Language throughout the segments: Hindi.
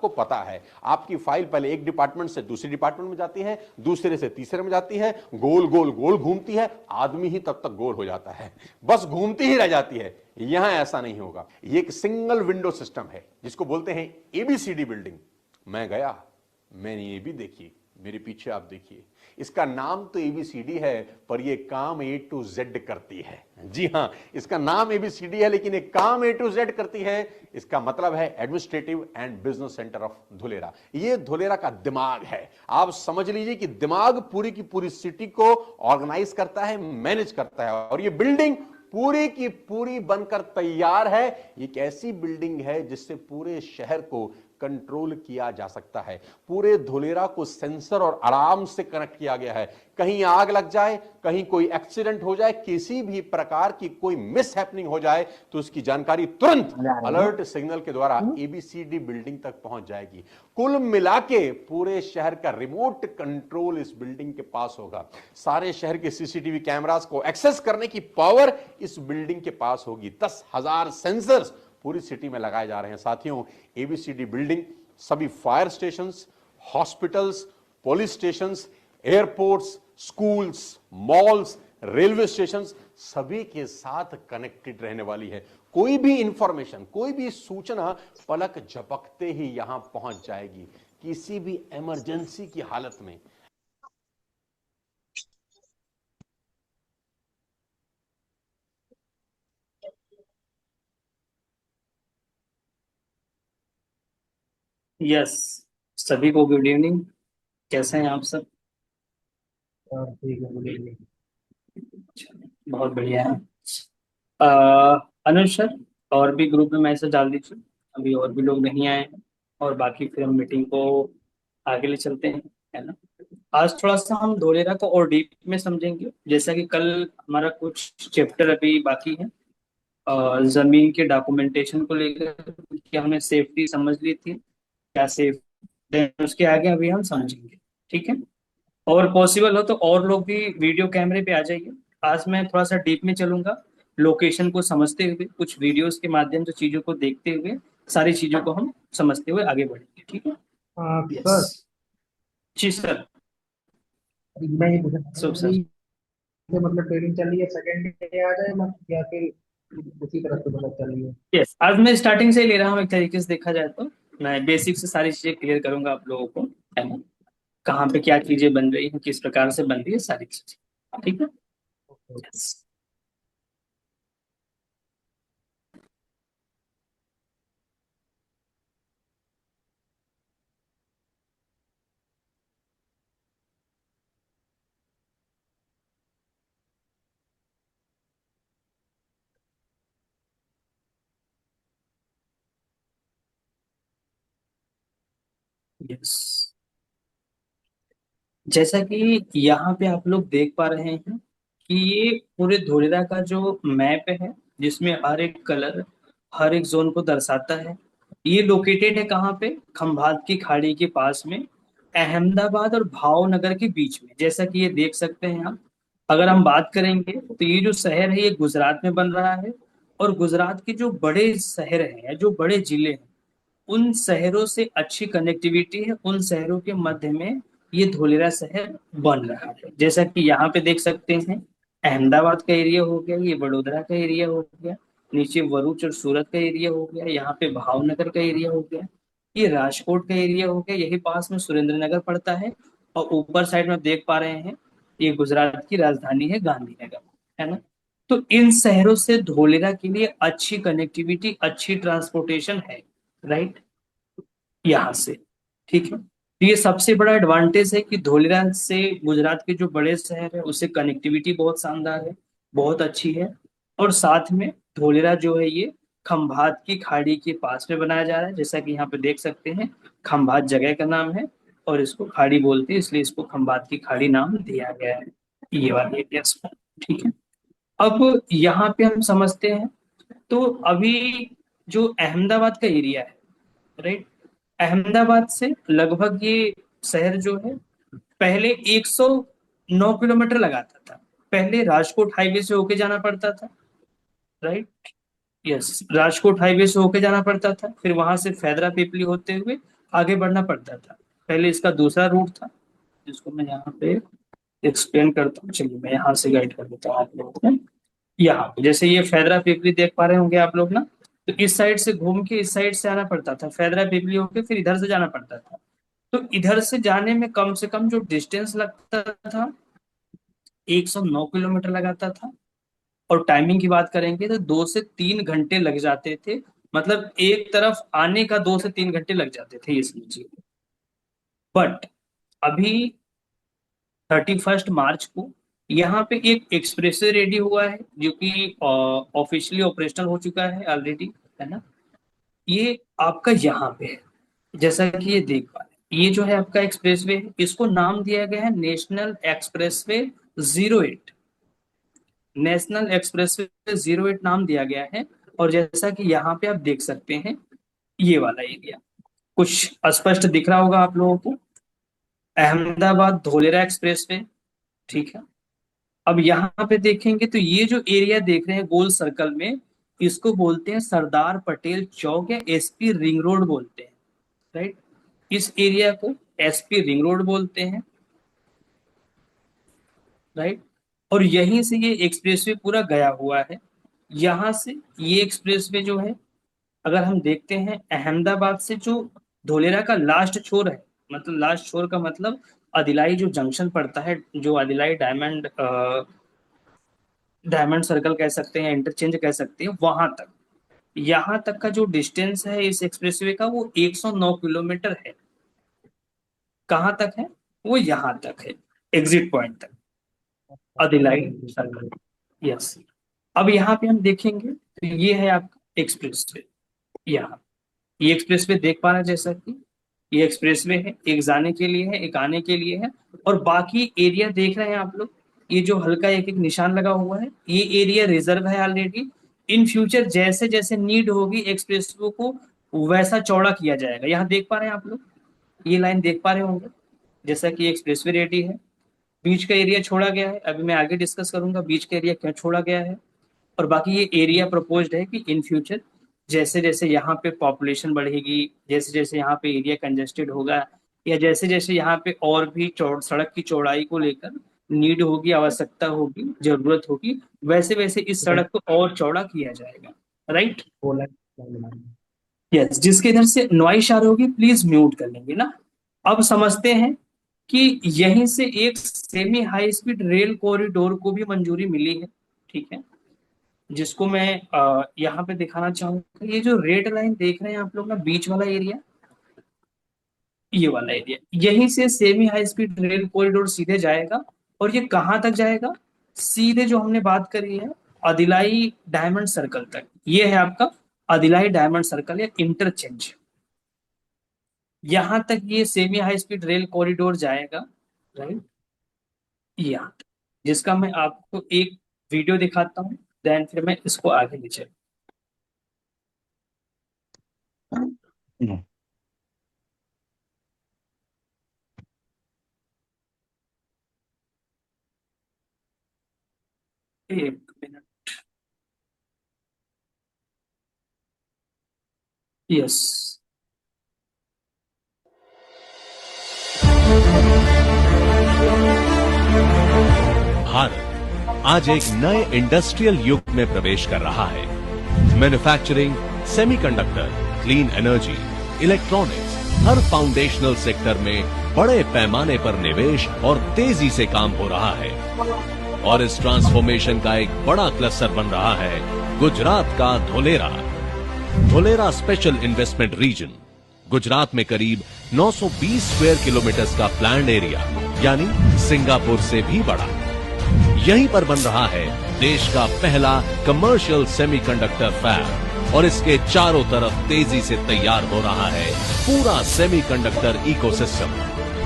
आपको पता है। आपकी फाइल पहले एक डिपार्टमेंट से दूसरे डिपार्टमेंट में जाती है, दूसरे से तीसरे में जाती है, गोल गोल गोल घूमती है, आदमी ही तब तक गोल हो जाता है, बस घूमती ही रह जाती है। यहां ऐसा नहीं होगा। ये एक सिंगल विंडो सिस्टम है जिसको बोलते हैं एबीसीडी बिल्डिंग। मैं गया, मैंने ये भी देखी, मेरे पीछे आप देखिए, इसका नाम तो एबीसीडी है पर ये काम ए टू जेड करती है। जी हां, इसका नाम एबीसीडी है लेकिन एक काम ए टू जेड करती है। इसका मतलब है administrative and business centre of Dholera. ये धुलेरा का दिमाग है। आप समझ लीजिए कि दिमाग पूरी की पूरी सिटी को ऑर्गेनाइज करता है, मैनेज करता है। और ये बिल्डिंग पूरी की पूरी बनकर तैयार है। एक ऐसी बिल्डिंग है जिससे पूरे शहर को कंट्रोल किया जा सकता है। पूरे धुलेरा को सेंसर और अलार्म से कनेक्ट किया गया है। कहीं आग लग जाए, कहीं कोई एक्सीडेंट हो जाए, किसी भी प्रकार की कोई मिस हैपनिंग हो जाए तो उसकी जानकारी तुरंत अलर्ट सिग्नल के द्वारा एबीसीडी बिल्डिंग तक पहुंच जाएगी। कुल मिला के पूरे शहर का रिमोट कंट्रोल इस बिल्डिंग के पास होगा। सारे शहर के सीसीटीवी कैमरास को एक्सेस करने की पावर इस बिल्डिंग के पास होगी। 10,000 सेंसर्स पूरी सिटी में लगाए जा रहे हैं। साथियों, एबीसीडी बिल्डिंग सभी fire stations, hospitals, police stations, airports, schools, malls, railway stations सभी के साथ कनेक्टेड रहने वाली है। कोई भी इंफॉर्मेशन, कोई भी सूचना पलक झपकते ही यहां पहुंच जाएगी, किसी भी इमरजेंसी की हालत में। यस, सभी को गुड इवनिंग। कैसे हैं आप सब? ठीक है, गुड इवनिंग। बहुत बढ़िया है। अनुज सर, और भी ग्रुप में मैसेज डाल दीजिए, अभी और भी लोग नहीं आए हैं, और बाकी फिर हम मीटिंग को आगे ले चलते हैं, है ना। आज थोड़ा सा हम धोलेरा को और डीप में समझेंगे, जैसा कि कल हमारा कुछ चैप्टर अभी बाकी है। जमीन के डॉक्यूमेंटेशन को लेकर कि हमने सेफ्टी समझ ली थी, क्या सेफ, उसके आगे अभी हम समझेंगे। ठीक है, और पॉसिबल हो तो और लोग भी वीडियो कैमरे पे आ जाइए। आज मैं थोड़ा सा डीप में चलूंगा, लोकेशन को समझते हुए, कुछ वीडियोस के माध्यम से चीजों को देखते हुए, सारी चीजों को हम समझते हुए आगे बढ़ेंगे। ठीक है। हाँ यस सर, जी सर। मैं ये पूछना चाह रहा शुभ हूँ सर। कि ये मतलब ट्रेनिंग चल रही है, सेकंड डे आ जाए मतलब, या फिर उसी तरह से मतलब चल रही है? यस, आज मैं स्टार्टिंग से ही ले रहा हूँ, एक तरीके से देखा जाए तो मैं बेसिक से सारी चीजें क्लियर करूंगा आप लोगों को, है ना। कहाँ पे क्या चीजें बन रही हैं, किस प्रकार से बन रही है, सारी चीजें। ठीक है। यस। यस, जैसा कि यहाँ पे आप लोग देख पा रहे हैं कि ये पूरे धुलेरा का जो मैप है, जिसमें हर एक कलर हर एक जोन को दर्शाता है। ये लोकेटेड है कहाँ पे? खंभात की खाड़ी के पास में, अहमदाबाद और भावनगर के बीच में, जैसा कि ये देख सकते हैं आप। अगर हम बात करेंगे तो ये जो शहर है ये गुजरात में बन रहा है, और गुजरात के जो बड़े शहर हैं, जो बड़े जिले हैं, उन शहरों से अच्छी कनेक्टिविटी है, उन शहरों के मध्य में ये धोलेरा शहर बन रहा है। जैसा कि यहाँ पे देख सकते हैं, अहमदाबाद का एरिया हो गया, ये वडोदरा का एरिया हो गया, नीचे भरूच और सूरत का एरिया हो गया, यहाँ पे भावनगर का एरिया हो गया, ये राजकोट का एरिया हो गया, यही पास में सुरेंद्र नगर पड़ता है, और ऊपर साइड में आप देख पा रहे हैं ये गुजरात की राजधानी है गांधीनगर, है ना। तो इन शहरों से धोलेरा के लिए अच्छी कनेक्टिविटी, अच्छी ट्रांसपोर्टेशन है, राइट, यहाँ से। ठीक है, तो ये सबसे बड़ा एडवांटेज है कि धोलेरा से गुजरात के जो बड़े शहर है उससे कनेक्टिविटी बहुत शानदार है, बहुत अच्छी है। और साथ में धोलेरा जो है ये खंभात की खाड़ी के पास में बनाया जा रहा है, जैसा कि यहाँ पे देख सकते हैं, खंभात जगह का नाम है, और इसको खाड़ी बोलते हैं, इसलिए इसको खंभात की खाड़ी नाम दिया गया है, ये वाले एरिया में। ठीक है, अब यहाँ पे हम समझते हैं, तो अभी जो अहमदाबाद का एरिया है, राइट, अहमदाबाद से लगभग ये शहर जो है पहले 109 किलोमीटर लगाता था। पहले राजकोट हाईवे से होके जाना पड़ता था, राइट। यस, राजकोट हाईवे से होके जाना पड़ता था, फिर वहां से फैदरा पिपली होते हुए आगे बढ़ना पड़ता था। पहले इसका दूसरा रूट था, जिसको मैं यहाँ पे एक्सप्लेन करता हूँ। चलिए मैं यहाँ से गाइड कर देता हूँ आप लोगों को। यहाँ पे जैसे ये फैदरा पिपली देख पा रहे होंगे आप लोग ना, तो इस साइड से घूम के इस साइड से आना पड़ता था, फैदरा पिपली होके फिर इधर से जाना पड़ता था। तो इधर से जाने में कम से कम जो डिस्टेंस लगता था 109 किलोमीटर लगाता था। और टाइमिंग की बात करेंगे तो 2 से 3 घंटे लग जाते थे। मतलब एक तरफ आने का 2 से 3 घंटे लग जाते थे, ये समझिए। बट अभी 31 मार्च को यहाँ पे एक एक्सप्रेसवे रेडी हुआ है, जो कि ऑफिशियली ऑपरेशनल हो चुका है ऑलरेडी, है ना। ये आपका यहाँ पे है, जैसा कि ये देख पा रहे हैं। ये जो है आपका एक्सप्रेसवे है, इसको नाम दिया गया है नेशनल एक्सप्रेसवे 08। नेशनल एक्सप्रेसवे 08 नाम दिया गया है। और जैसा कि यहाँ पे आप देख सकते हैं, ये वाला एरिया कुछ स्पष्ट दिख रहा होगा आप लोगों को, अहमदाबाद धोलेरा एक्सप्रेसवे, ठीक है। अब यहाँ पे देखेंगे तो ये जो एरिया देख रहे हैं गोल सर्कल में, इसको बोलते हैं सरदार पटेल चौक या एसपी रिंग रोड बोलते हैं, राइट। इस एरिया को एसपी रिंग रोड बोलते हैं, राइट। और यहीं से ये एक्सप्रेसवे पूरा गया हुआ है। यहाँ से ये एक्सप्रेसवे जो है, अगर हम देखते हैं अहमदाबाद से जो धोलेरा का लास्ट छोर है, मतलब लास्ट छोर का मतलब अदिलाई जो जंक्शन पड़ता है, जो अदिलाई डायमंड सर्कल कह सकते हैं, इंटरचेंज कह सकते हैं, वहां तक, यहाँ तक का जो डिस्टेंस है इस एक्सप्रेसवे का वो 109 किलोमीटर है। कहाँ तक है? वो यहाँ तक है, एग्जिट पॉइंट तक, अदिलाई सर्कल। यस। अब यहाँ पे हम देखेंगे तो ये है आपका एक्सप्रेसवे। यहाँ ये एक्सप्रेसवे देख पा रहे हैं, जैसा कि ये एक्सप्रेसवे है, एक जाने के लिए है, एक आने के लिए है। और बाकी एरिया देख रहे हैं आप लोग, ये जो हल्का एक एक निशान लगा हुआ है, ये एरिया रिजर्व है ऑलरेडी। इन फ्यूचर जैसे जैसे नीड होगी एक्सप्रेसवे को वैसा चौड़ा किया जाएगा। यहाँ देख पा रहे हैं आप लोग, ये लाइन देख पा रहे होंगे, जैसा कि एक्सप्रेसवे रेडी है, बीच का एरिया छोड़ा गया है। अभी मैं आगे डिस्कस करूंगा बीच का एरिया क्यों छोड़ा गया है। और बाकी ये एरिया प्रपोज्ड है कि इन फ्यूचर जैसे जैसे यहाँ पे पॉपुलेशन बढ़ेगी, जैसे जैसे यहाँ पे एरिया कंजेस्टेड होगा, या जैसे जैसे यहाँ पे और भी सड़क की चौड़ाई को लेकर नीड होगी, आवश्यकता होगी, जरूरत होगी, वैसे वैसे इस सड़क को और चौड़ा किया जाएगा, राइट। यस। जिसके इधर से नॉइस आ रही होगी प्लीज म्यूट कर लेंगे ना। अब समझते हैं कि यहीं से एक semi high speed rail corridor को भी मंजूरी मिली है, ठीक है, जिसको मैं यहाँ पे दिखाना चाहूंगा। ये जो रेड लाइन देख रहे हैं आप लोग ना, बीच वाला एरिया, ये वाला एरिया, यहीं से semi high speed rail corridor सीधे जाएगा। और ये कहाँ तक जाएगा? सीधे जो हमने बात करी है अदिलाई डायमंड सर्कल तक। ये है आपका अदिलाई डायमंड सर्कल या इंटरचेंज, यहां तक ये semi high speed rail corridor जाएगा, राइट। यहाँ तक, जिसका मैं आपको एक वीडियो दिखाता हूँ, देन फिर मैं इसको आगे ले चलूँ। एक मिनट। यस। भारत आज एक नए इंडस्ट्रियल युग में प्रवेश कर रहा है। Manufacturing, semiconductor, clean energy, electronics, हर फाउंडेशनल सेक्टर में बड़े पैमाने पर निवेश और तेजी से काम हो रहा है। और इस ट्रांसफॉर्मेशन का एक बड़ा क्लस्टर बन रहा है गुजरात का Dholera. Dholera special investment reason Gujarat में करीब 920 स्क्वायर किलोमीटर का प्लान्ड एरिया, यानी सिंगापुर से भी बड़ा। यहीं पर बन रहा है देश का पहला कमर्शियल सेमीकंडक्टर फैब और इसके चारों तरफ तेजी से तैयार हो रहा है पूरा semiconductor ecosystem.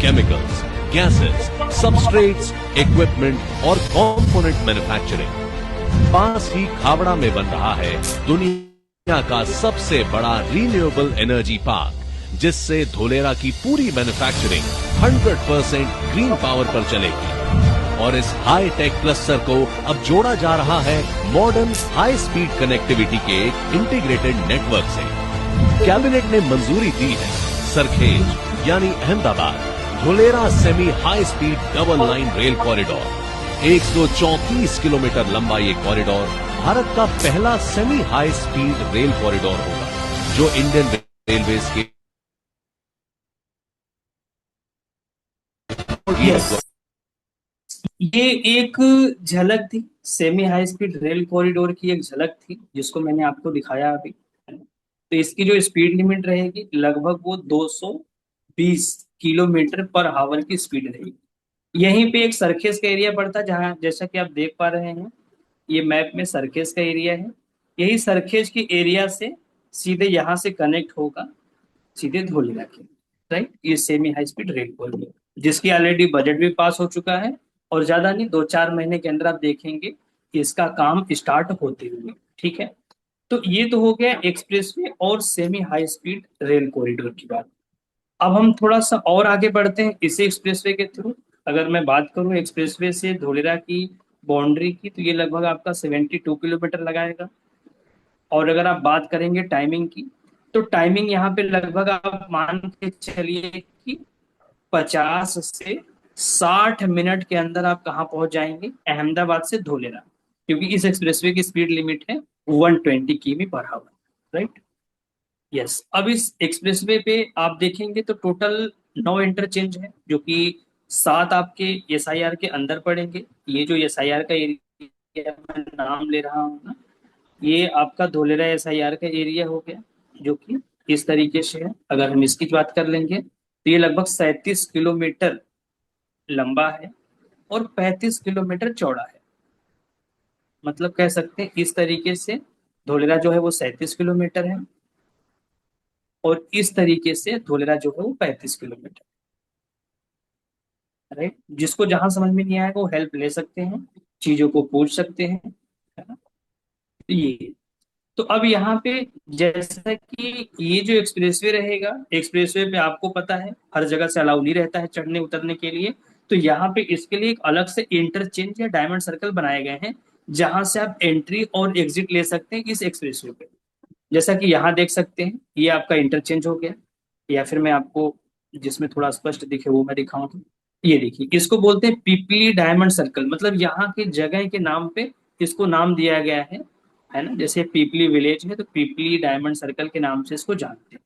Chemicals, gases, substrates, equipment और कंपोनेंट मैन्युफैक्चरिंग। पास ही खावड़ा में बन रहा है दुनिया का सबसे बड़ा रिन्यूएबल एनर्जी पार्क, जिससे धोलेरा की पूरी मैन्युफैक्चरिंग 100% ग्रीन पावर पर चलेगी। और इस हाई टेक क्लस्टर को अब जोड़ा जा रहा है मॉडर्न हाई स्पीड कनेक्टिविटी के इंटीग्रेटेड नेटवर्क से। कैबिनेट ने मंजूरी दी है सरखेज यानी Ahmedabad Dholera semi high speed double line rail corridor 134 kilometre लंबा ये कॉरिडोर भारत का पहला semi high speed rail corridor होगा जो इंडियन रेलवेज के ये एक झलक थी, semi high speed rail corridor की एक झलक थी जिसको मैंने आपको दिखाया अभी। तो इसकी जो स्पीड लिमिट रहेगी लगभग वो 220 किलोमीटर पर आवर की स्पीड रहेगी। यहीं पे एक सरखेज का एरिया पड़ता है, जहां जैसा कि आप देख पा रहे हैं ये मैप में सरखेज का एरिया है। यही सरखेज के एरिया से सीधे यहाँ से कनेक्ट होगा सीधे धोलेरा के, राइट। ये semi high speed rail corridor जिसकी ऑलरेडी बजट भी पास हो चुका है और ज्यादा नहीं 2-4 महीने के अंदर आप देखेंगे कि इसका काम स्टार्ट होते हुए, ठीक है। तो ये तो हो गया एक्सप्रेसवे और semi high speed rail corridor की बात। अब हम थोड़ा सा और आगे बढ़ते हैं इसी एक्सप्रेसवे के थ्रू। अगर मैं बात करूं एक्सप्रेसवे से धोलेरा की बाउंड्री की, तो ये लगभग आपका 72 किलोमीटर लगाएगा। और अगर आप बात करेंगे टाइमिंग की, तो टाइमिंग यहाँ पे लगभग आप मान के चलिए कि 50 से 60 मिनट के अंदर आप कहाँ पहुंच जाएंगे, अहमदाबाद से धोलेरा, क्योंकि इस एक्सप्रेसवे की स्पीड लिमिट है 120 किमी पर आवर, राइट। यस, अब इस एक्सप्रेसवे पे आप देखेंगे तो टोटल 9 इंटरचेंज है, जो कि 7 आपके एसआईआर के अंदर पड़ेंगे। ये जो एसआईआर का एरिया मैं नाम ले रहा हूँ ना, ये आपका धोलेरा एसआईआर का एरिया हो गया, जो कि इस तरीके से है। अगर हम इसकी बात कर लेंगे तो ये लगभग 37 किलोमीटर लंबा है और 35 किलोमीटर चौड़ा है। मतलब कह सकते हैं इस तरीके से धोलेरा जो है वो 37 किलोमीटर है और इस तरीके से धोलेरा जो है वो 35 किलोमीटर, राइट। जिसको जहां समझ में नहीं आएगा वो हेल्प ले सकते हैं, चीजों को पूछ सकते हैं, है ना। तो ये, तो अब यहाँ पे जैसा कि ये जो एक्सप्रेसवे रहेगा, एक्सप्रेसवे पे आपको पता है हर जगह से अलाउ नहीं रहता है चढ़ने उतरने के लिए। तो यहाँ पे इसके लिए एक अलग से इंटरचेंज या डायमंड सर्कल बनाए गए हैं, जहां से आप एंट्री और एग्जिट ले सकते हैं इस एक्सप्रेसवे पे। जैसा कि यहाँ देख सकते हैं ये आपका इंटरचेंज हो गया, या फिर मैं आपको जिसमें थोड़ा स्पष्ट दिखे वो मैं दिखाऊं तो ये देखिए, इसको बोलते हैं पीपली डायमंड सर्कल। मतलब यहाँ के जगह के नाम पे इसको नाम दिया गया है ना। जैसे पीपली विलेज है तो पीपली डायमंड सर्कल के नाम से इसको जानते हैं।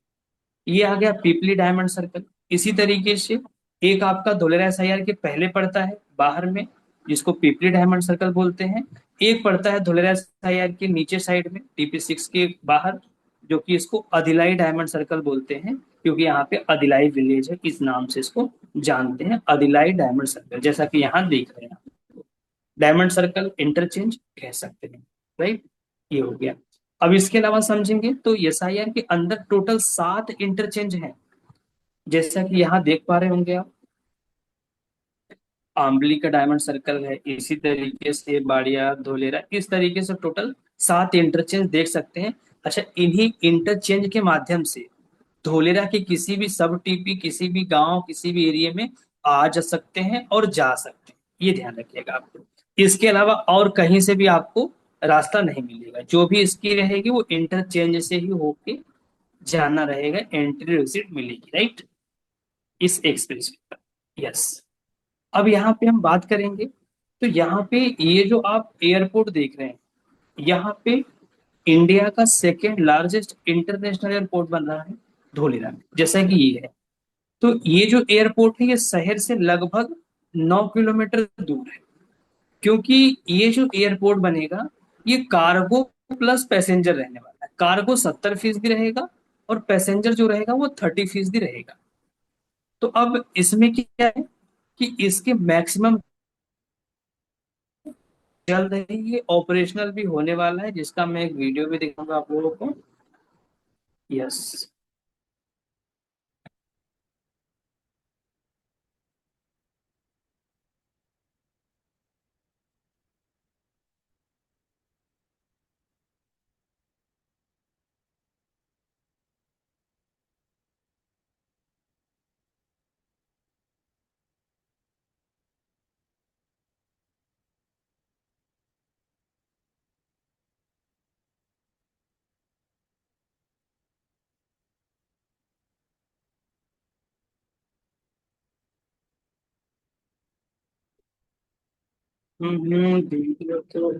ये आ गया पीपली डायमंड सर्कल। इसी तरीके से एक आपका धोलेरा एसआईआर के पहले पड़ता है बाहर में, जिसको पीपली डायमंड सर्कल बोलते हैं। एक पड़ता है धोलेरा एसआईआर के नीचे साइड में टीपी 6 के बाहर, जो कि इसको अदिलाई डायमंड सर्कल बोलते हैं, क्योंकि यहाँ पे अदिलाई विलेज है, इस नाम से इसको जानते हैं, अदिलाई डायमंड सर्कल। जैसा कि यहाँ देख रहे हैं डायमंड सर्कल इंटरचेंज कह सकते हैं, राइट। ये हो गया। अब इसके अलावा समझेंगे तो एसआईआर के अंदर टोटल 7 इंटरचेंज हैं, जैसा कि यहाँ देख पा रहे होंगे आप। आंबली का डायमंड सर्कल है, इसी तरीके से बाड़िया धोलेरा, इस तरीके से टोटल 7 इंटरचेंज देख सकते हैं। अच्छा, इन्हीं इंटरचेंज के माध्यम से धोलेरा के किसी भी सब टीपी, किसी भी गांव, किसी भी एरिया में आ जा सकते हैं और जा सकते हैं, ये ध्यान रखिएगा आपको। इसके अलावा और कहीं से भी आपको रास्ता नहीं मिलेगा, जो भी इसकी रहेगी वो इंटरचेंज से ही होके जाना रहेगा, एंट्री एग्जिट मिलेगी, राइट, इस एक्सप्रेस पर। यस, अब यहाँ पे हम बात करेंगे तो यहाँ पे ये जो आप एयरपोर्ट देख रहे हैं, यहाँ पे इंडिया का सेकेंड लार्जेस्ट इंटरनेशनल एयरपोर्ट बन रहा है धोलेरा में, जैसा कि ये है। तो ये जो एयरपोर्ट है ये शहर से लगभग 9 किलोमीटर दूर है, क्योंकि ये जो एयरपोर्ट बनेगा ये कार्गो प्लस पैसेंजर रहने वाला है। कार्गो 70% रहेगा और पैसेंजर जो रहेगा वो 30% रहेगा। तो अब इसमें क्या है कि इसके मैक्सिमम जल्द ही ये ऑपरेशनल भी होने वाला है, जिसका मैं एक वीडियो भी दिखाऊंगा आप लोगों को। यस, देख लो तो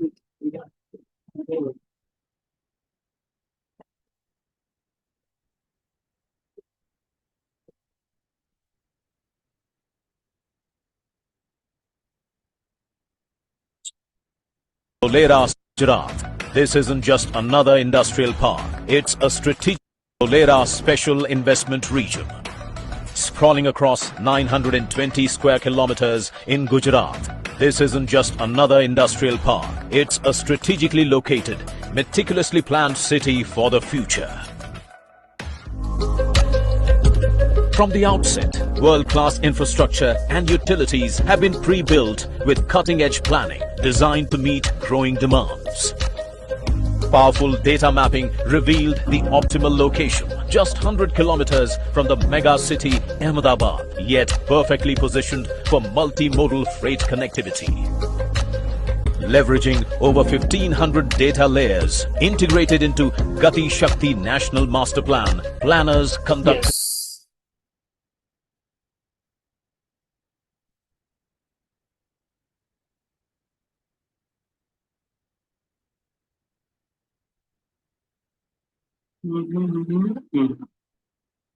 Dholera, Gujarat. This isn't just another industrial park. It's a strategic Dholera special investment region. Sprawling across 920 square kilometers in Gujarat. This isn't just another industrial park. It's a strategically located, meticulously planned city for the future. From the outset, world-class infrastructure and utilities have been pre-built with cutting-edge planning designed to meet growing demands. Powerful data mapping revealed the optimal location, just 100 kilometers from the mega city Ahmedabad, yet perfectly positioned for multimodal freight connectivity. Leveraging over 1,500 data layers integrated into Gati Shakti National Master Plan, planners conduct yes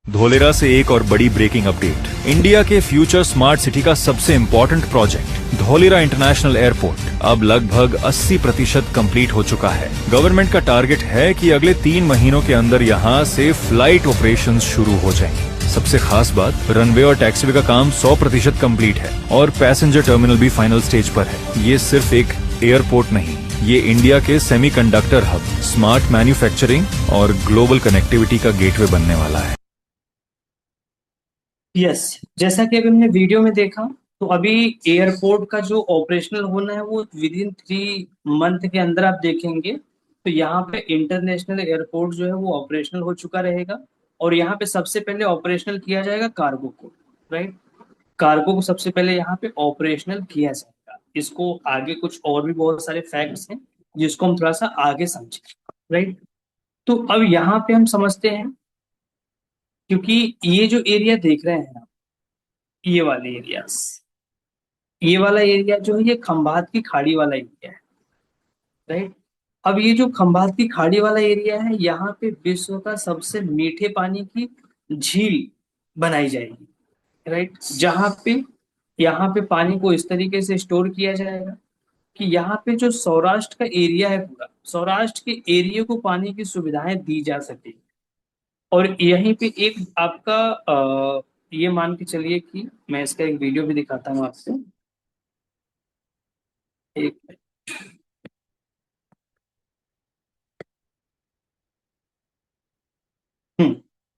Dholera से एक और बड़ी ब्रेकिंग अपडेट। इंडिया के फ्यूचर स्मार्ट सिटी का सबसे important project Dholera international airport अब लगभग 80% कंप्लीट हो चुका है। गवर्नमेंट का टारगेट है कि अगले 3 महीनों के अंदर यहां से फ्लाइट ऑपरेशंस शुरू हो जाएंगे। सबसे खास बात, रनवे और टैक्सीवे का काम 100% कंप्लीट है और पैसेंजर टर्मिनल भी फाइनल स्टेज पर है। ये सिर्फ एक एयरपोर्ट नहीं, ये इंडिया के सेमीकंडक्टर हब, स्मार्ट मैन्युफैक्चरिंग और ग्लोबल कनेक्टिविटी का गेटवे बनने वाला है। यस जैसा कि अभी हमने वीडियो में देखा, तो अभी एयरपोर्ट का जो ऑपरेशनल होना है वो विद इन 3 मंथ के अंदर आप देखेंगे। तो यहाँ पे इंटरनेशनल एयरपोर्ट जो है वो ऑपरेशनल हो चुका रहेगा और यहाँ पे सबसे पहले ऑपरेशनल किया जाएगा कार्गो को, राइट। कार्गो को सबसे पहले यहाँ पे ऑपरेशनल किया जाएगा। इसको आगे कुछ और भी बहुत सारे फैक्ट्स हैं जिसको हम थोड़ा सा आगे समझें, राइट। तो अब यहाँ पे हम समझते हैं, क्योंकि ये जो एरिया देख रहे हैं आप, ये वाले एरियाज, ये वाला एरिया जो है ये खंभात की खाड़ी वाला एरिया है, राइट। अब ये जो खंभात की खाड़ी वाला एरिया है, यहाँ पे विश्व का सबसे मीठे पानी की झील बनाई जाएगी, राइट। यहाँ पे पानी को इस तरीके से स्टोर किया जाएगा कि यहाँ पे जो सौराष्ट्र का एरिया है, पूरा सौराष्ट्र के एरिया को पानी की सुविधाएं दी जा सके। और यहीं पे एक आपका ये मान के चलिए कि मैं इसका एक वीडियो भी दिखाता हूँ आपको। एक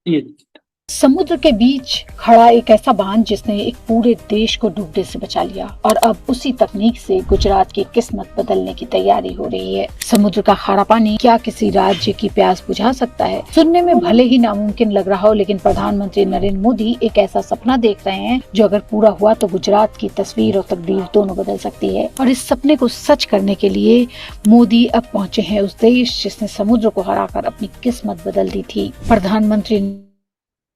ये देखिए। समुद्र के बीच खड़ा एक ऐसा बांध जिसने एक पूरे देश को डूबने से बचा लिया और अब उसी तकनीक से गुजरात की किस्मत बदलने की तैयारी हो रही है। समुद्र का खारा पानी क्या किसी राज्य की प्यास बुझा सकता है? सुनने में भले ही नामुमकिन लग रहा हो, लेकिन प्रधानमंत्री नरेंद्र मोदी एक ऐसा सपना देख रहे हैं जो अगर पूरा हुआ तो गुजरात की तस्वीर और तकदीर दोनों बदल सकती है। और इस सपने को सच करने के लिए मोदी अब पहुँचे हैं उस देश जिसने समुद्र को हराकर अपनी किस्मत बदल दी थी। प्रधानमंत्री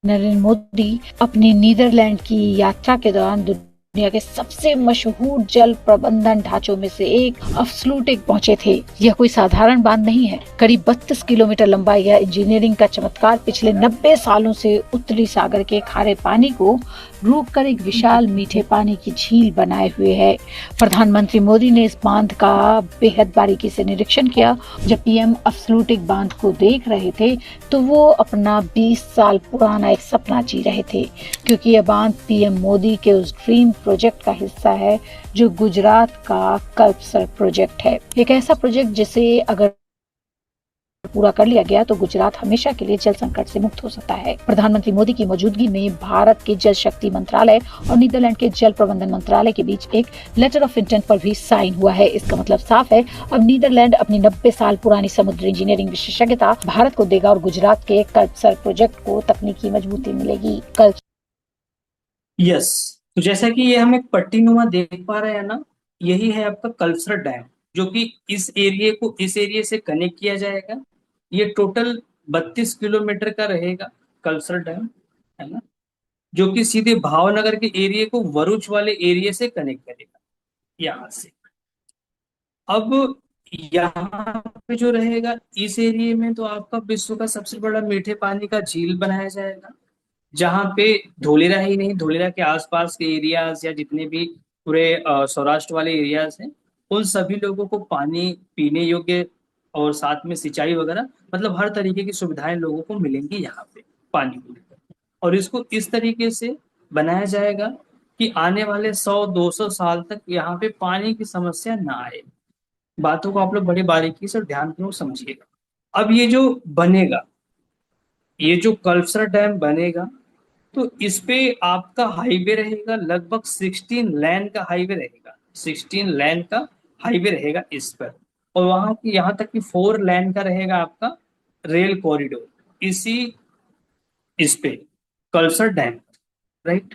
नरेंद्र मोदी अपनी नीदरलैंड की यात्रा के दौरान दुनिया के सबसे मशहूर जल प्रबंधन ढांचों में से एक अफ्स्लूटिक पहुंचे थे। यह कोई साधारण बांध नहीं है। करीब 32 किलोमीटर लंबा यह इंजीनियरिंग का चमत्कार पिछले 90 सालों से उत्तरी सागर के खारे पानी को रोककर एक विशाल मीठे पानी की झील बनाए हुए है। प्रधानमंत्री मोदी ने इस बांध का बेहद बारीकी से निरीक्षण किया। जब पीएम अफ्स्लूटिक बांध को देख रहे थे तो वो अपना 20 साल पुराना एक सपना जी रहे थे, क्योंकि यह बांध पीएम मोदी के उस ड्रीम प्रोजेक्ट का हिस्सा है जो गुजरात का कल्पसर प्रोजेक्ट है। एक ऐसा प्रोजेक्ट जिसे अगर पूरा कर लिया गया तो गुजरात हमेशा के लिए जल संकट से मुक्त हो सकता है। प्रधानमंत्री मोदी की मौजूदगी में भारत के जल शक्ति मंत्रालय और नीदरलैंड के जल प्रबंधन मंत्रालय के बीच एक लेटर ऑफ इंटेंट पर भी साइन हुआ है। इसका मतलब साफ है, अब नीदरलैंड अपनी 90 साल पुरानी समुद्री इंजीनियरिंग विशेषज्ञता भारत को देगा और गुजरात के कल्पसर प्रोजेक्ट को तकनीकी मजबूती मिलेगी। यस, तो जैसा कि ये हम एक पट्टीनुमा देख पा रहे हैं ना, यही है आपका कल्पसर डैम, जो कि इस एरिया को इस एरिया से कनेक्ट किया जाएगा। ये टोटल 32 किलोमीटर का रहेगा कल्पसर डैम, है ना, जो कि सीधे भावनगर के एरिया को वरुच वाले एरिया से कनेक्ट करेगा यहाँ से। अब यहाँ पे जो रहेगा इस एरिया में, तो आपका विश्व का सबसे बड़ा मीठे पानी का झील बनाया जाएगा, जहाँ पे धोलेरा ही नहीं, धोलेरा के आसपास के एरियाज या जितने भी पूरे सौराष्ट्र वाले एरियाज हैं, उन सभी लोगों को पानी पीने योग्य और साथ में सिंचाई वगैरह, मतलब हर तरीके की सुविधाएं लोगों को मिलेंगी यहाँ पे पानी को लेकर। और इसको इस तरीके से बनाया जाएगा कि आने वाले 100-200 साल तक यहाँ पे पानी की समस्या ना आए। बातों को आप लोग बड़ी बारीकी से और ध्यानपूर्वक समझिएगा। अब ये जो बनेगा, ये जो कल्पसर डैम बनेगा, तो इस पे आपका हाईवे रहेगा, लगभग 16 लेन का हाईवे रहेगा, 16 लेन का हाईवे रहेगा इस पर। और वहां की यहाँ तक कि 4 लेन का रहेगा आपका रेल कॉरिडोर इसी इस पे कल्सर डैम, राइट।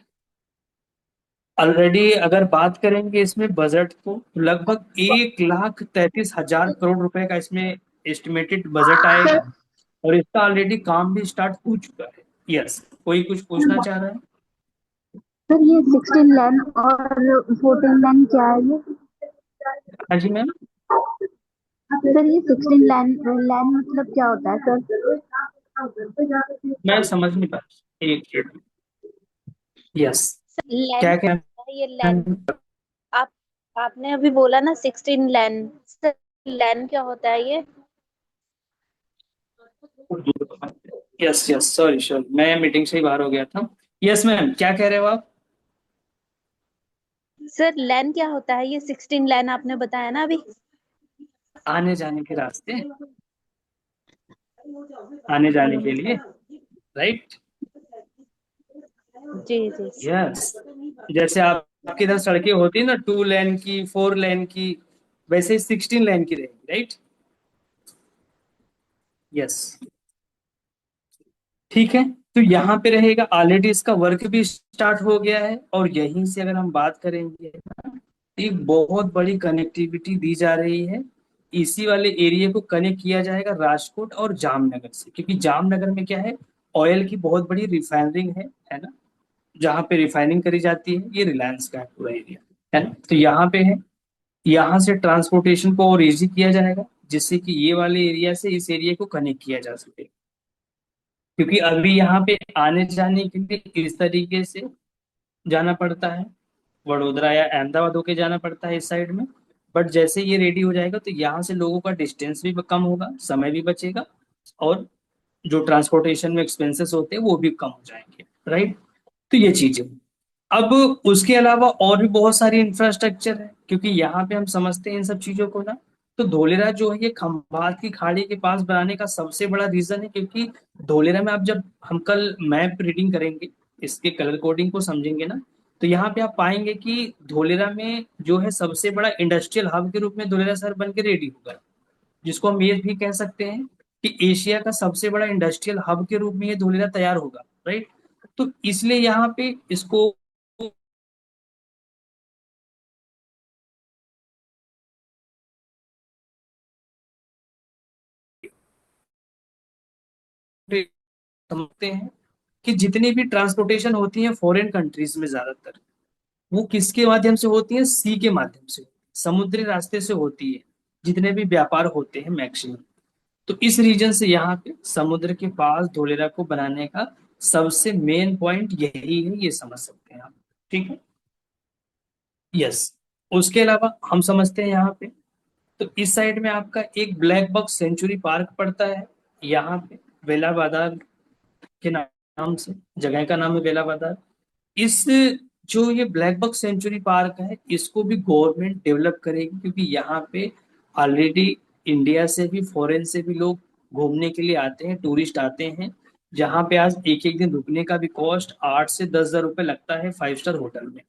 ऑलरेडी अगर बात करेंगे इसमें बजट को, तो लगभग 1,33,000 करोड़ रुपए का इसमें एस्टिमेटेड बजट आएगा, और इसका ऑलरेडी काम भी स्टार्ट हो चुका है। यस, कोई कुछ पूछना चाह रहा है? सर ये 16 लैन और 14 लैन क्या है ये? हाँ जी मैम। सर ये 16 लैन लैन मतलब क्या होता है सर? मैं समझ नहीं पा रहा, एक मिनट। यस, लैन क्या क्या? ये लैन आप आपने अभी बोला ना 16 लैन, सर लैन क्या होता है ये? यस यस, सॉरी सॉरी, मैं मीटिंग से ही बाहर हो गया था। यस मैम, क्या कह रहे हो आप? सर लैन क्या होता है? ये 16 लैन आपने बताया ना अभी। आने जाने के रास्ते, आने जाने के लिए, राइट। जी जी यस, जैसे आपकी इधर सड़कें होती है ना 2 लेन की, 4 लेन की, वैसे ही 16 लेन की रहेगी, राइट। यस, ठीक है। तो यहाँ पे रहेगा, ऑलरेडी इसका वर्क भी स्टार्ट हो गया है, और यहीं से अगर हम बात करेंगे, एक बहुत बड़ी कनेक्टिविटी दी जा रही है। इसी वाले एरिया को कनेक्ट किया जाएगा राजकोट और जामनगर से, क्योंकि जामनगर में क्या है, ऑयल की बहुत बड़ी रिफाइनरिंग है ना, जहाँ पे रिफाइनिंग करी जाती है। ये रिलायंस का है पूरा एरिया, है ना। तो यहाँ पे है, यहाँ से ट्रांसपोर्टेशन को और इजी किया जाएगा, जिससे कि ये वाले एरिया से इस एरिया को कनेक्ट किया जा सके। क्योंकि अभी यहाँ पे आने जाने के लिए इस तरीके से जाना पड़ता है, वडोदरा या अहमदाबाद होके जाना पड़ता है इस साइड में। बट जैसे ये रेडी हो जाएगा, तो यहाँ से लोगों का डिस्टेंस भी कम होगा, समय भी बचेगा, और जो ट्रांसपोर्टेशन में एक्सपेंसेस होते हैं वो भी कम हो जाएंगे, राइट। तो ये चीजें, अब उसके अलावा और भी बहुत सारी इंफ्रास्ट्रक्चर है, क्योंकि यहाँ पे हम समझते हैं इन सब चीजों को ना। तो धोलेरा जो है ये खंभात की खाड़ी के पास बनाने का सबसे बड़ा रीजन है, क्योंकि धोलेरा में आप, जब हम कल मैप रीडिंग करेंगे, इसके कलर कोडिंग को समझेंगे ना, तो यहाँ पे आप पाएंगे कि धोलेरा में जो है सबसे बड़ा इंडस्ट्रियल हब के रूप में धोलेरा शहर बन के रेडी होगा, जिसको हम ये भी कह सकते हैं कि एशिया का सबसे बड़ा इंडस्ट्रियल हब के रूप में ये धोलेरा तैयार होगा, राइट। तो इसलिए यहाँ पे इसको समझते हैं कि जितनी भी ट्रांसपोर्टेशन होती है फॉरेन कंट्रीज में, ज्यादातर वो किसके माध्यम से होती है? सी के माध्यम से, समुद्री रास्ते से होती है, जितने भी व्यापार होते हैं मैक्सिमम। तो इस रीजन से यहाँ पे समुद्र के पास धोलेरा को बनाने का सबसे मेन पॉइंट यही है, ये समझ सकते हैं आप, ठीक है। यस, उसके अलावा हम समझते हैं यहाँ पे, तो इस साइड में आपका एक ब्लैक बक सेंचुरी पार्क पड़ता है, यहाँ पे वेला बाजार के नाम से जगह का नाम है वेला बाजार। इस जो ये ब्लैक बक सेंचुरी पार्क है, इसको भी गवर्नमेंट डेवलप करेगी, क्योंकि यहाँ पे ऑलरेडी इंडिया से भी फॉरेन से भी लोग घूमने के लिए आते हैं, टूरिस्ट आते हैं, जहाँ पे आज एक एक दिन रुकने का भी कॉस्ट 8 से 10 हजार रुपये लगता है 5 स्टार होटल में,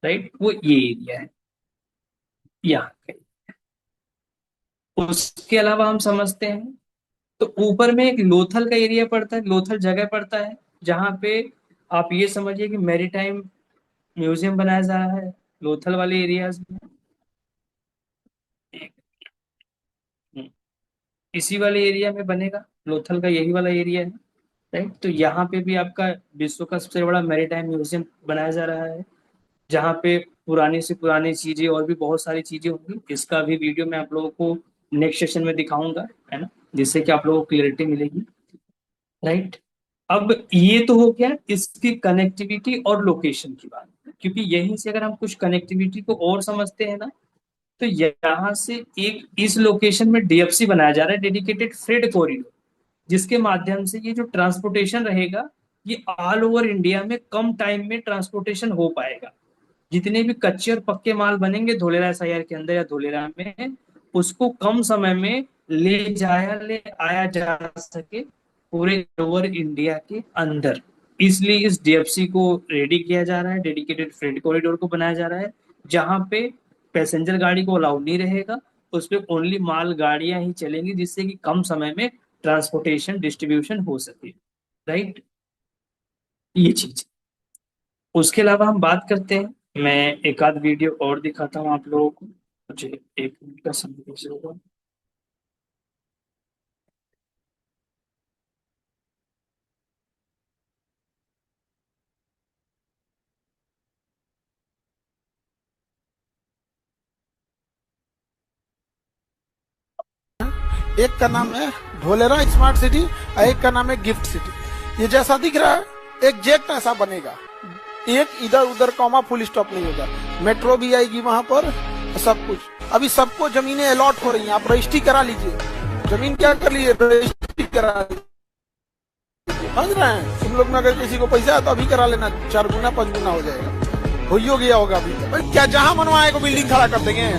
राइट। वो ये एरिया है यहाँ पे। उसके अलावा हम समझते हैं, तो ऊपर में एक लोथल का एरिया पड़ता है, लोथल जगह पड़ता है, जहाँ पे आप ये समझिए कि मैरीटाइम म्यूजियम बनाया जा रहा है लोथल वाले एरियाज में। इसी वाले एरिया में बनेगा, लोथल का यही वाला एरिया है, राइट। तो यहाँ पे भी आपका विश्व का सबसे बड़ा मैरीटाइम म्यूजियम बनाया जा रहा है, जहाँ पे पुरानी से पुरानी चीजें और भी बहुत सारी चीजें होंगी। इसका भी वीडियो मैं आप लोगों को नेक्स्ट सेशन में दिखाऊंगा, है ना, जिससे कि आप लोगों को क्लियरिटी मिलेगी। राइट, अब ये तो हो गया इसकी कनेक्टिविटी और लोकेशन की बात, क्योंकि यहीं से अगर हम कुछ कनेक्टिविटी को और समझते हैं ना, तो यहाँ से एक इस लोकेशन में डीएफसी बनाया जा रहा है, डेडिकेटेड फ्रेट कॉरिडोर, जिसके माध्यम से ये जो ट्रांसपोर्टेशन रहेगा ये ऑल ओवर इंडिया में कम टाइम में ट्रांसपोर्टेशन हो पाएगा। जितने भी कच्चे और पक्के माल बनेंगे धोलेरा एसआईआर के अंदर या धोलेरा में, उसको कम समय में ले आया जा सके पूरे ओवर इंडिया के अंदर। इसलिए इस डीएफसी को रेडी किया जा रहा है, डेडिकेटेड फ्रेट कॉरिडोर को बनाया जा रहा है, जहां पे पैसेंजर गाड़ी को अलाउ नहीं रहेगा, उस पर ओनली माल गाड़ियां ही चलेंगी, जिससे कि कम समय में ट्रांसपोर्टेशन डिस्ट्रीब्यूशन हो सके। राइट, ये चीज। उसके अलावा हम बात करते हैं, मैं एक आध वीडियो और दिखाता हूँ आप लोगों को, मुझे 1 मिनट का समय दीजिए होगा। एक का नाम है धोलेरा स्मार्ट सिटी और एक का नाम है गिफ्ट सिटी। ये जैसा दिख रहा है एक जेट ऐसा बनेगा, एक इधर उधर कॉमा फुल स्टॉप नहीं होगा, मेट्रो भी आएगी वहां पर, सब कुछ। अभी सबको जमीनें अलॉट हो रही हैं, आप रजिस्ट्री करा लीजिए, जमीन क्या कर लीजिए, रजिस्ट्री करा लीजिए, समझ रहे हैं। तुम लोग में अगर किसी को पैसा है तो अभी करा लेना, 4 गुना 5 गुना हो जाएगा, हो गया होगा अभी। क्या जहां मनवाए को बिल्डिंग खड़ा कर देंगे,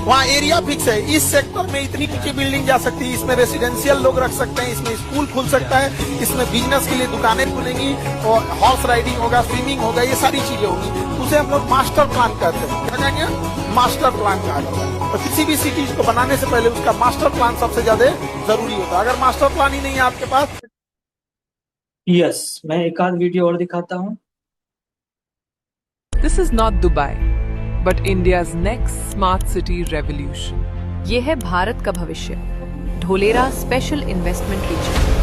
वहाँ एरिया फिक्स है। इस सेक्टर में इतनी ऊंची बिल्डिंग जा सकती है, इसमें रेसिडेंशियल लोग रख सकते हैं, इसमें स्कूल खुल सकता है, इसमें बिजनेस के लिए दुकानें खुलेंगी और हॉर्स राइडिंग होगा, स्विमिंग होगा, ये सारी चीजें होंगी। उसे हम लोग मास्टर प्लान कहते हैं। क्या कहेंगे? मास्टर प्लान कहा जाता है। और किसी भी सिटी को बनाने से पहले उसका मास्टर प्लान सबसे ज्यादा जरूरी होता है। अगर मास्टर प्लान ही नहीं है आपके पास। यस, मैं एक आध वीडियो और दिखाता हूँ। This is not Dubai, but India's next smart city revolution. ये है भारत का भविष्य, धोलेरा स्पेशल इन्वेस्टमेंट रीजन।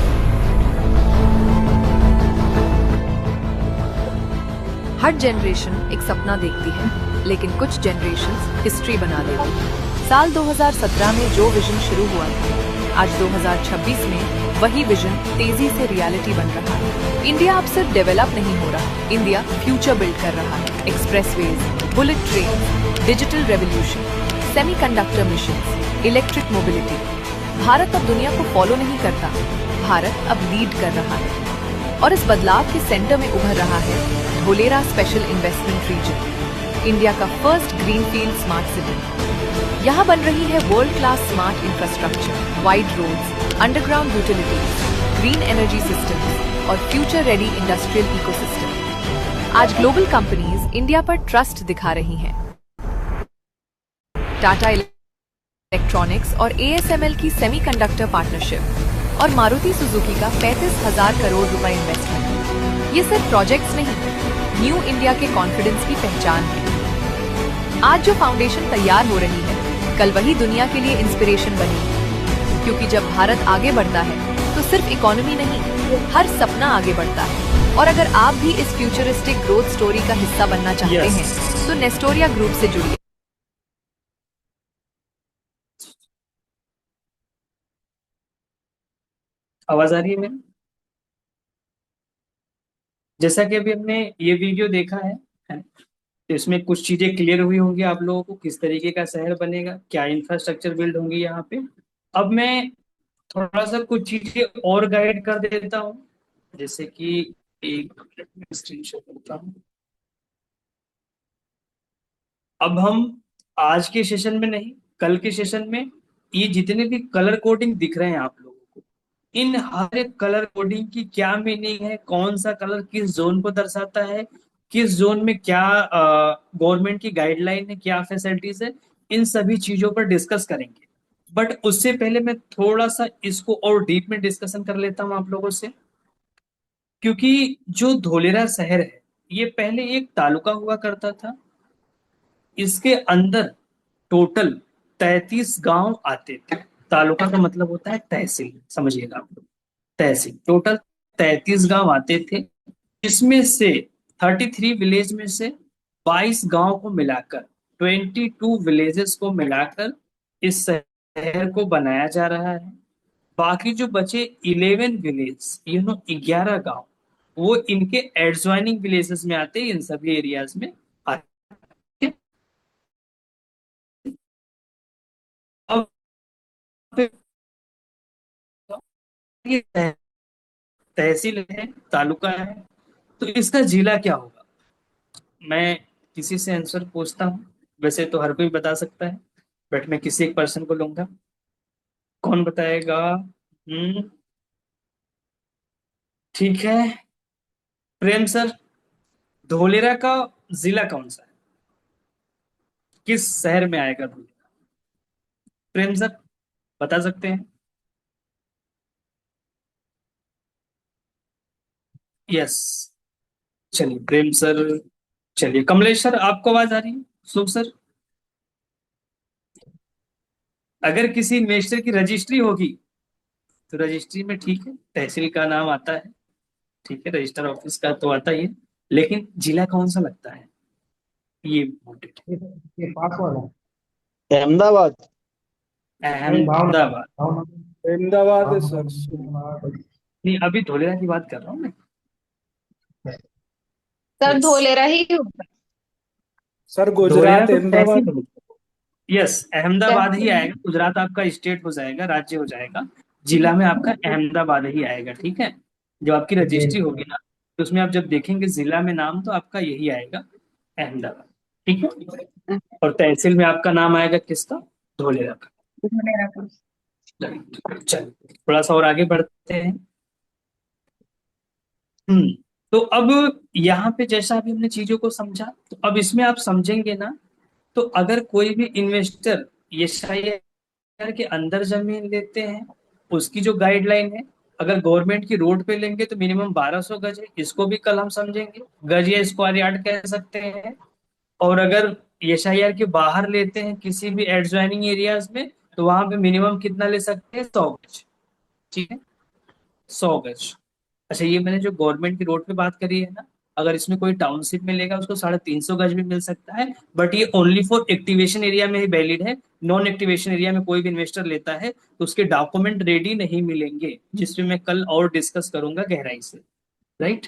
हर जनरेशन एक सपना देखती है, लेकिन कुछ जनरेशंस हिस्ट्री बना देती हैं। साल 2017 में जो विजन शुरू हुआ था, आज 2026 में वही विजन तेजी से रियलिटी बन रहा है। इंडिया अब सिर्फ डेवलप नहीं हो रहा, इंडिया फ्यूचर बिल्ड कर रहा है। Expressways, bullet train, digital revolution, semiconductor missions, electric mobility. Bharat अब दुनिया को फॉलो नहीं करता, भारत अब लीड कर रहा है। और इस बदलाव के सेंटर में उभर रहा है Dholera special investment region, India का फर्स्ट ग्रीनफील्ड स्मार्ट सिटी। यहाँ बन रही है world class smart infrastructure, wide roads, underground utilities, green energy systems और फ्यूचर रेडी इंडस्ट्रियल इकोसिस्टम। आज ग्लोबल कंपनीज इंडिया पर ट्रस्ट दिखा रही हैं। टाटा इलेक्ट्रॉनिक्स और ASML की सेमीकंडक्टर पार्टनरशिप और मारुति सुजुकी का 35,000 करोड़ रुपए इन्वेस्टमेंट। ये सिर्फ प्रोजेक्ट्स नहीं, न्यू इंडिया के कॉन्फिडेंस की पहचान है। आज जो फाउंडेशन तैयार हो रही है, कल वही दुनिया के लिए इंस्पिरेशन बनेगी। क्योंकि जब भारत आगे बढ़ता है तो सिर्फ इकोनॉमी नहीं, हर सपना आगे बढ़ता है। और अगर आप भी इस फ्यूचरिस्टिक ग्रोथ स्टोरी का हिस्सा बनना चाहते हैं तो नेस्टोरिया ग्रुप से जुड़िए। आवाज आ रही है मेरी? जैसा कि अभी हमने ये वीडियो देखा है, तो इसमें कुछ चीजें क्लियर हुई होंगी आप लोगों को, किस तरीके का शहर बनेगा, क्या इंफ्रास्ट्रक्चर बिल्ड होंगी यहाँ पे। अब मैं थोड़ा सा कुछ चीजें और गाइड कर देता हूँ, जैसे कि एक स्क्रीनशॉट करता हूँ। अब हम आज के सेशन में नहीं, कल के सेशन में ये जितने भी कलर कोडिंग दिख रहे हैं आप लोगों को, इन हर एक कलर कोडिंग की क्या मीनिंग है, कौन सा कलर किस जोन को दर्शाता है, किस जोन में क्या गवर्नमेंट की गाइडलाइन है, क्या फैसिलिटीज है, इन सभी चीजों पर डिस्कस करेंगे। बट उससे पहले मैं थोड़ा सा इसको और डीप में डिस्कशन कर लेता हूं आप लोगों से, क्योंकि जो धोलेरा शहर है ये पहले एक तालुका हुआ करता था। इसके अंदर टोटल 33 गांव आते थे। तालुका का मतलब होता है तहसील, समझिएगा आप लोग, तहसील। टोटल 33 गांव आते थे, इसमें से 33 विलेज में से 22 गांव को मिलाकर, 22 विलेजेस को मिलाकर इस शहर को बनाया जा रहा है। बाकी जो बचे 11 विलेज, 11 गांव, वो इनके एडजॉइनिंग विलेजेस में आते हैं, इन सभी एरियाज में आते हैं। अब ये तहसील है, तालुका है, तो इसका जिला क्या होगा? मैं किसी से आंसर पूछता हूँ, वैसे तो हर कोई बता सकता है, बट मैं किसी एक पर्सन को लूंगा। कौन बताएगा? ठीक है, प्रेम सर, धोलेरा का जिला कौन सा है? किस शहर में आएगा धोलेरा? प्रेम सर बता सकते हैं? यस, चलिए प्रेम सर। चलिए कमलेश सर, आपको आवाज आ रही है? शुभ सर, अगर किसी इन्वेस्टर की रजिस्ट्री होगी तो रजिस्ट्री में ठीक है तहसील का नाम आता है, ठीक है, रजिस्टर ऑफिस का तो आता ही है, लेकिन जिला कौन सा लगता है? ये इम्पोर्टेंट है। ये पास वाला अहमदाबाद। अहमदाबाद। अहमदाबाद है सर। नहीं, अभी धोलेरा की बात कर रहा हूँ मैं। सर धोलेरा ही होगा। सर गुजरात अहमदाबाद। यस, अहमदाबाद ही आएगा। गुजरात आपका स्टेट हो जाएगा, राज्य हो जाएगा, जिला में आपका अहमदाबाद ही आएगा। ठीक है, जो आपकी रजिस्ट्री होगी ना, तो उसमें आप जब देखेंगे जिला में नाम, तो आपका यही आएगा, अहमदाबाद। ठीक है, और तहसील में आपका नाम आएगा किसका? धोलेरा का। चलिए थोड़ा सा और आगे बढ़ते हैं। तो अब यहाँ पे जैसा अभी हमने चीजों को समझा, तो अब इसमें आप समझेंगे ना, तो अगर कोई भी इन्वेस्टर ये शहर के अंदर जमीन लेते हैं, उसकी जो गाइडलाइन है, अगर गवर्नमेंट की रोड पे लेंगे तो मिनिमम 1200 गज है, इसको भी कल हम समझेंगे, गज या स्क्वायर यार्ड कह सकते हैं। और अगर एशआईआर के बाहर लेते हैं किसी भी एडजॉइनिंग एरियाज में, तो वहां पे मिनिमम कितना ले सकते हैं? 100 गज। ठीक है, 100 गज। अच्छा, ये मैंने जो गवर्नमेंट की रोड पे बात करी है ना, अगर इसमें कोई टाउनशिप में लेगा उसको 350 गज भी मिल सकता है, बट ये ओनली फॉर एक्टिवेशन एरिया में ही वैलिड है। नॉन एक्टिवेशन एरिया में कोई भी इन्वेस्टर लेता है तो उसके डॉक्यूमेंट रेडी नहीं मिलेंगे, जिसमें मैं कल और डिस्कस करूंगा गहराई से। Right,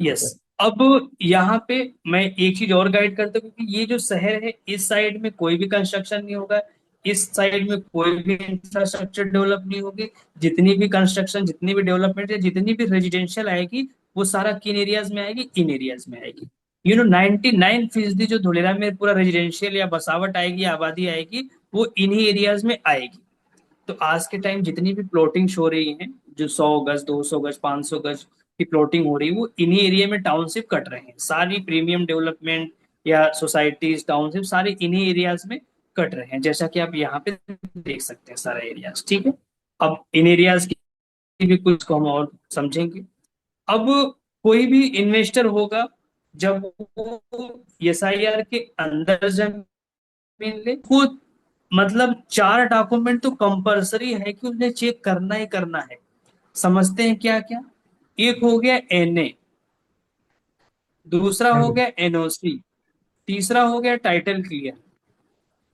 yes. अब यहाँ पे मैं एक चीज और गाइड करता हूँ, क्योंकि ये जो शहर है, इस साइड में कोई भी कंस्ट्रक्शन नहीं होगा, इस साइड में कोई भी इंफ्रास्ट्रक्चर डेवलप नहीं होगी। जितनी भी कंस्ट्रक्शन, जितनी भी डेवलपमेंट है, जितनी भी रेजिडेंशियल आएगी, वो सारा किन एरियाज में आएगी? इन एरियाज में आएगी। 99% जो धोलेरा में पूरा रेजिडेंशियल या बसावट आएगी, आबादी आएगी, वो इन्हीं एरियाज में आएगी। तो आज के टाइम जितनी भी प्लॉटिंग हो रही है, जो 100 गज, 200 गज, 500 गज की प्लॉटिंग हो रही है, वो इन्हीं एरिया में टाउनशिप कट रहे हैं। सारी प्रीमियम डेवलपमेंट या सोसाइटीज, टाउनशिप, सारे इन्हीं एरियाज में कट रहे हैं, जैसा कि आप यहाँ पे देख सकते हैं सारा एरियाज। ठीक है, अब इन एरियाज की भी कुछ को हम और समझेंगे। अब कोई भी इन्वेस्टर होगा, जब वो एसआईआर के अंदर जमीन ले, वो मतलब 4 डॉक्यूमेंट तो कंपलसरी है कि उन्हें चेक करना ही करना है। समझते हैं क्या क्या? एक हो गया एनए, दूसरा हो गया एनओसी, तीसरा हो गया टाइटल क्लियर,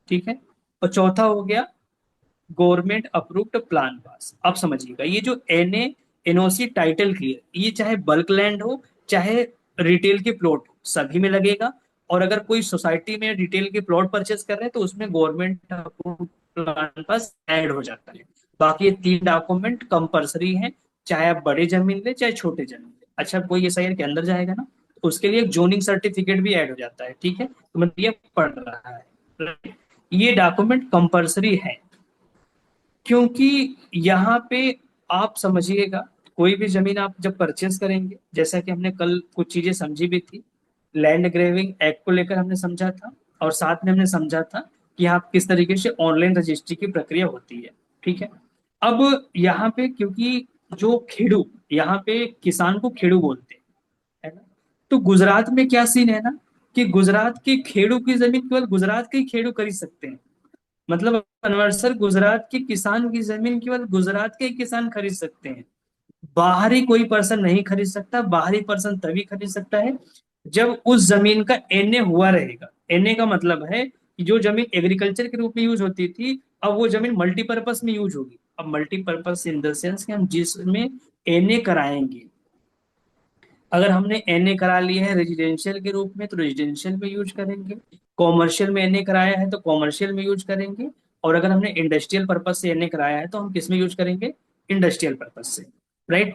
ठीक है, और चौथा हो गया गवर्नमेंट अप्रूव्ड प्लान पास। अब समझिएगा, ये जो एनए, एनओसी, टाइटल क्लियर, ये चाहे बल्क लैंड हो, चाहे रिटेल के प्लॉट हो, सभी में लगेगा। और अगर कोई सोसाइटी में रिटेल के प्लॉट परचेस कर रहे हैं, तो उसमें government approved plan pass add हो जाता है। बाकी ये 3 डॉक्यूमेंट कंपलसरी हैं, चाहे आप बड़े जमीन ले, चाहे छोटे जमीन ले। अच्छा, कोई एसआईआर के अंदर जाएगा ना, तो उसके लिए एक जोनिंग सर्टिफिकेट भी ऐड हो जाता है। ठीक है, तो मतलब ये पढ़ रहा है, ये डॉक्यूमेंट कंपलसरी है, क्योंकि यहाँ पे आप समझिएगा, कोई भी जमीन आप जब परचेस करेंगे, जैसा कि हमने कल कुछ चीजें समझी भी थी, लैंड ग्रेविंग एक्ट को लेकर हमने समझा था, और साथ में हमने समझा था कि आप किस तरीके से ऑनलाइन रजिस्ट्री की प्रक्रिया होती है। ठीक है, अब यहाँ पे क्योंकि जो खेड़ू, यहाँ पे किसान को खेड़ू बोलते हैं, है ना, तो गुजरात में क्या सीन है ना, कि गुजरात के खेड़ू की जमीन केवल गुजरात के ही खेड़ू खरीद सकते हैं। मतलब अनवर सर, गुजरात के किसान की जमीन केवल गुजरात के किसान खरीद सकते हैं, बाहरी कोई पर्सन नहीं खरीद सकता। बाहरी पर्सन तभी खरीद सकता है जब उस जमीन का एनए हुआ रहेगा। एनए का मतलब है कि जो जमीन एग्रीकल्चर के रूप में यूज होती थी, अब वो जमीन मल्टीपर्पज में यूज होगी। अब मल्टीपर्पज इन द सेंस कि हम जिसमें एनए कराएंगे, अगर हमने एनए करा लिया है रेजिडेंशियल के रूप में तो रेजिडेंशियल में यूज करेंगे, कॉमर्शियल में एनए कराया है तो कॉमर्शियल में यूज करेंगे, और अगर हमने इंडस्ट्रियल पर्पज से एनए कराया है तो हम किस में यूज करेंगे, इंडस्ट्रियल पर्पज से, राइट।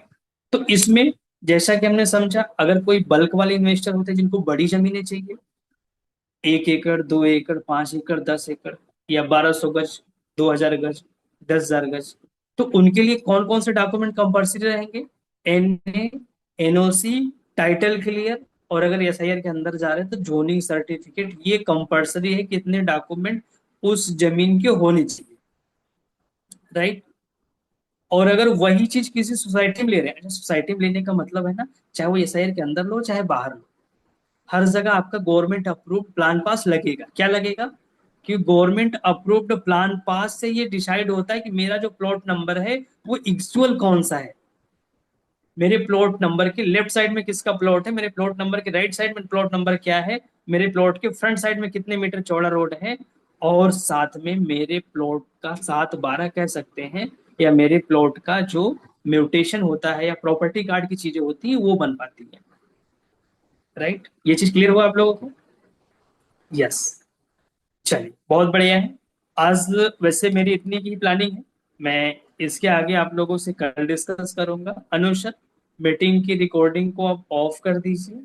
तो इसमें जैसा कि हमने समझा, अगर कोई बल्क वाले इन्वेस्टर होते हैं जिनको बड़ी जमीनें चाहिए, 1 एकड़, 2 एकड़, 5 एकड़, 10 एकड़, या 1200 गज, 2000 गज, 10,000 गज, तो उनके लिए कौन कौन से डॉक्यूमेंट कंपल्सरी रहेंगे, एनए, एनओसी, टाइटल क्लियर, और अगर एसआईआर के अंदर जा रहे हैं तो जोनिंग सर्टिफिकेट। ये कंपल्सरी है, कितने डॉक्यूमेंट उस जमीन के होने चाहिए, राइट। और अगर वही चीज किसी सोसाइटी में ले रहे हैं, सोसाइटी में लेने का मतलब है ना, चाहे वो एसआईआर के अंदर लो चाहे बाहर लो, हर जगह आपका गवर्नमेंट अप्रूव्ड प्लान पास लगेगा। क्या लगेगा कि गवर्नमेंट अप्रूव्ड प्लान पास से ये डिसाइड होता है कि मेरा जो प्लॉट नंबर है वो एक्चुअल कौन सा है, मेरे प्लॉट नंबर के लेफ्ट साइड में किसका प्लॉट है, मेरे प्लॉट नंबर के राइट साइड में प्लॉट नंबर क्या है, मेरे प्लॉट के फ्रंट साइड में कितने मीटर चौड़ा रोड है, और साथ में मेरे प्लॉट का 7/12 कह सकते हैं, या मेरे प्लॉट का जो म्यूटेशन होता है या प्रॉपर्टी कार्ड की चीजें होती हैं वो बन पाती है, राइट। ये चीज क्लियर हुआ आप लोगों को? यस, चलिए बहुत बढ़िया है। आज वैसे मेरी इतनी की प्लानिंग है, मैं इसके आगे आप लोगों से कल डिस्कस करूंगा। अनुज सर, मीटिंग की रिकॉर्डिंग को आप ऑफ कर दीजिए।